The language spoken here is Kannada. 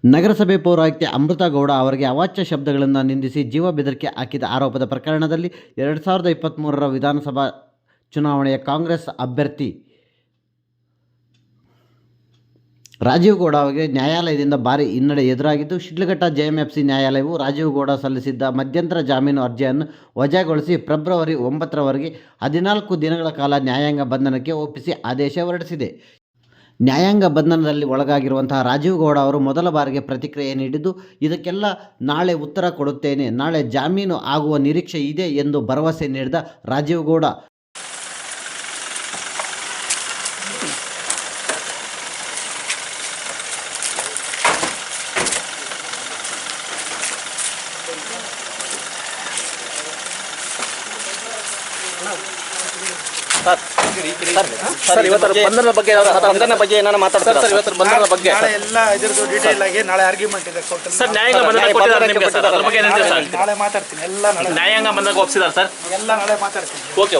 ನಗರಸಭೆ ಪೌರಾಯುಕ್ತೆ ಅಮೃತಾ ಗೌಡ ಅವರಿಗೆ ಅವಾಚ್ಯ ಶಬ್ದಗಳನ್ನು ನಿಂದಿಸಿ ಜೀವ ಬೆದರಿಕೆ ಹಾಕಿದ ಆರೋಪದ ಪ್ರಕರಣದಲ್ಲಿ 2023ರ ವಿಧಾನಸಭಾ ಚುನಾವಣೆಯ ಕಾಂಗ್ರೆಸ್ ಅಭ್ಯರ್ಥಿ ರಾಜೀವ್ ಗೌಡ ಅವರಿಗೆ ನ್ಯಾಯಾಲಯದಿಂದ ಭಾರಿ ಹಿನ್ನಡೆ ಎದುರಾಗಿದ್ದು, ಶಿಡ್ಲಘಟ್ಟ ಜೆಎಂಎಫ್ಸಿ ನ್ಯಾಯಾಲಯವು ರಾಜೀವ್ ಗೌಡ ಸಲ್ಲಿಸಿದ್ದ ಮಧ್ಯಂತರ ಜಾಮೀನು ಅರ್ಜಿಯನ್ನು ವಜಾಗೊಳಿಸಿ ಫೆಬ್ರವರಿ 9ರವರೆಗೆ 14 ದಿನಗಳ ಕಾಲ ನ್ಯಾಯಾಂಗ ಬಂಧನಕ್ಕೆ ಒಪ್ಪಿಸಿ ಆದೇಶ ಹೊರಡಿಸಿದೆ. ನ್ಯಾಯಾಂಗ ಬಂಧನದಲ್ಲಿ ಒಳಗಾಗಿರುವಂತಹ ರಾಜೀವ್ ಗೌಡ ಅವರು ಮೊದಲ ಬಾರಿಗೆ ಪ್ರತಿಕ್ರಿಯೆ ನೀಡಿದ್ದು, ಇದಕ್ಕೆಲ್ಲ ನಾಳೆ ಉತ್ತರ ಕೊಡುತ್ತೇನೆ, ನಾಳೆ ಜಾಮೀನು ಆಗುವ ನಿರೀಕ್ಷೆ ಇದೆ ಎಂದು ಭರವಸೆ ನೀಡಿದ ರಾಜೀವ್ ಗೌಡ ಸರ್ ಇವತ್ತರ ಬಂಧನದ ಬಗ್ಗೆ ಏನಾದ್ರು ಮಾತಾಡ್ತಾರೆ ಸರ್? ಇವತ್ತರ ಬಂಧನದ ಬಗ್ಗೆ ನಾಳೆ ಎಲ್ಲ ಇದರದ್ದು ಡೀಟೇಲ್ ಆಗಿ ನಾಳೆ ಆರ್ಗ್ಯುಮೆಂಟ್ ಇದೆ ಕೋರ್ಟ್ ಅಲ್ಲಿ. ಸರ್ ನ್ಯಾಯಾಂಗ ಬಂಧನ ಕೊಟ್ಟಿದ್ದಾರೆ ನಿಮಗೆ ಸರ್, ಅದ್ರ ಬಗ್ಗೆ ಏನಿದೆ ಸರ್? ನಾಳೆ ಮಾತಾಡ್ತೀನಿ ಎಲ್ಲ ನಾಳೆ ನ್ಯಾಯಾಂಗ ಬಂಧನಕ್ಕೆ ಒಪ್ಪಿಸಿದ್ದಾರೆ ಸರ್? ಎಲ್ಲ ನಾಳೆ ಮಾತಾಡ್ತೀನಿ. ಓಕೆ.